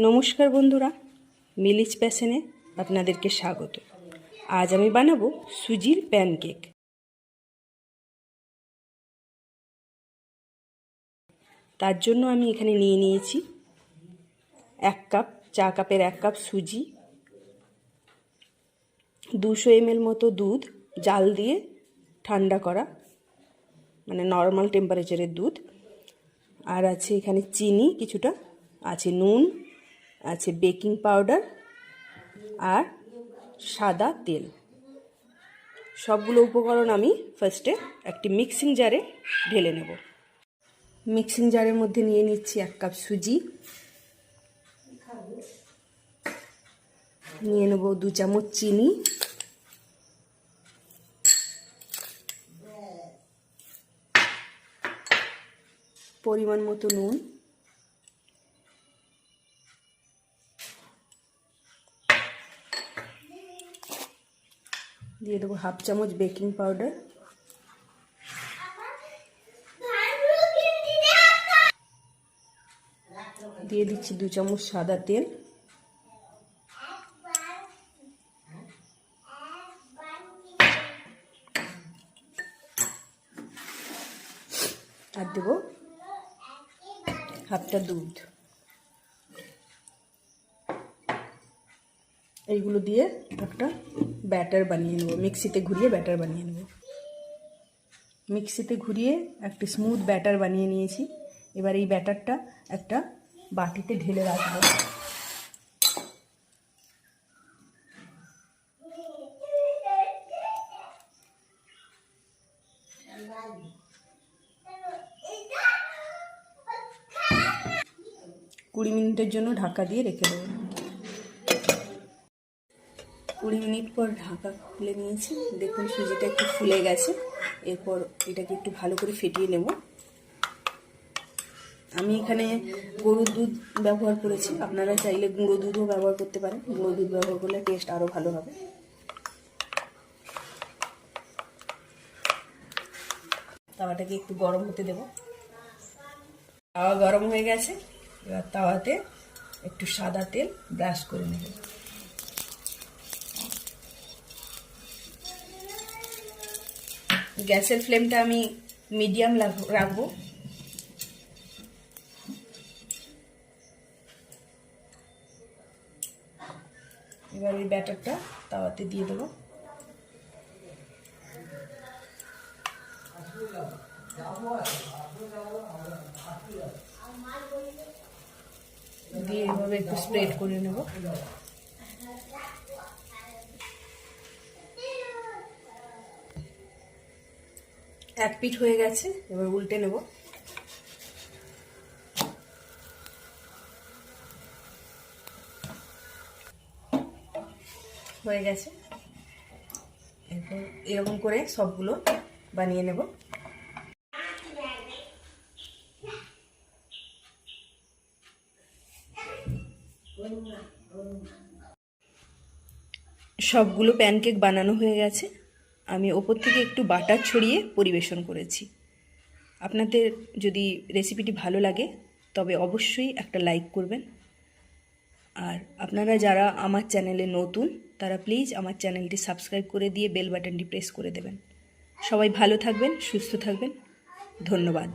নমস্কার বন্ধুরা, মিলিজ প্যাশনে আপনাদেরকে স্বাগত। আজ আমি বানাবো সুজির প্যানকেক। তার জন্য আমি এখানে নিয়ে নিয়েছি 1 কাপ, চা কাপের 1 কাপ সুজি, 200 ml মতো দুধ, জাল দিয়ে ঠান্ডা করা, মানে নর্মাল টেম্পারেচারের দুধ, আর আছে এখানে চিনি কিছুটা, আছে নুন, আছে বেকিং পাউডার আর সাদা তেল। সবগুলো উপকরণ আমি ফার্স্টে একটি মিক্সিং জারে ঢেলে নেব। মিক্সিং জারের মধ্যে নিয়ে নিচ্ছি 1 কাপ সুজি, নিয়ে নেব 2 চামচ চিনি, পরিমাণ মতো নুন, দিয়ে দেবো 1/2 চামচ বেকিং পাউডার, দিয়ে দিচ্ছি 2 চামচ সাদা তেল, আর দেবো 1/2টা দুধ। এইগুলো দিয়ে একটা ব্যাটার বানিয়ে নেব, মিক্সিতে ঘুরিয়ে ব্যাটার বানিয়ে নেব। মিক্সিতে ঘুরিয়ে একটা স্মুথ ব্যাটার বানিয়ে নিয়েছি। এবার এই ব্যাটারটা একটা বাটিতে ঢেলে রাখবো। কুড়ি মিনিটের জন্য ঢাকা দিয়ে রেখে দেবো। 20 মিনিট পর ঢাকা খুলে নিয়েছি। দেখুন সুজিটা একটু ফুলে গেছে। এরপর এটাকে একটু ভালো করে ফেটিয়ে নেব। আমি এখানে গরুর দুধ ব্যবহার করেছি, আপনারা চাইলে গুঁড়ো দুধও ব্যবহার করতে পারেন। গুঁড়ো দুধ ব্যবহার করলে টেস্ট আরও ভালো হবে। তাওয়াটাকে একটু গরম হতে দেব। তাওয়া গরম হয়ে গেছে। এবার তাওয়াতে একটু সাদা তেল ব্রাশ করে নেব। গ্যাসের ফ্লেমটা আমি মিডিয়াম রাখবো। এবার এই ব্যাটারটা তাওয়াতে দিয়ে দেবো। দিয়ে এভাবে একটু স্প্রেড করে নেব। এক পিঠ হয়ে গেছে, এবার উল্টে নেব। হয়ে গেছে। এরপর এরকম করে সবগুলো বানিয়ে নেব। সবগুলো প্যানকেক বানানো হয়ে গেছে। আমি ওপর থেকে একটু বাটার ছড়িয়ে পরিবেশন করেছি। আপনাদের যদি রেসিপিটি ভালো লাগে তবে অবশ্যই একটা লাইক করবেন। আর আপনারা যারা আমার চ্যানেলে নতুন তারা প্লিজ আমার চ্যানেলটি সাবস্ক্রাইব করে দিয়ে বেল বাটনটি প্রেস করে দেবেন। সবাই ভালো থাকবেন, সুস্থ থাকবেন। ধন্যবাদ।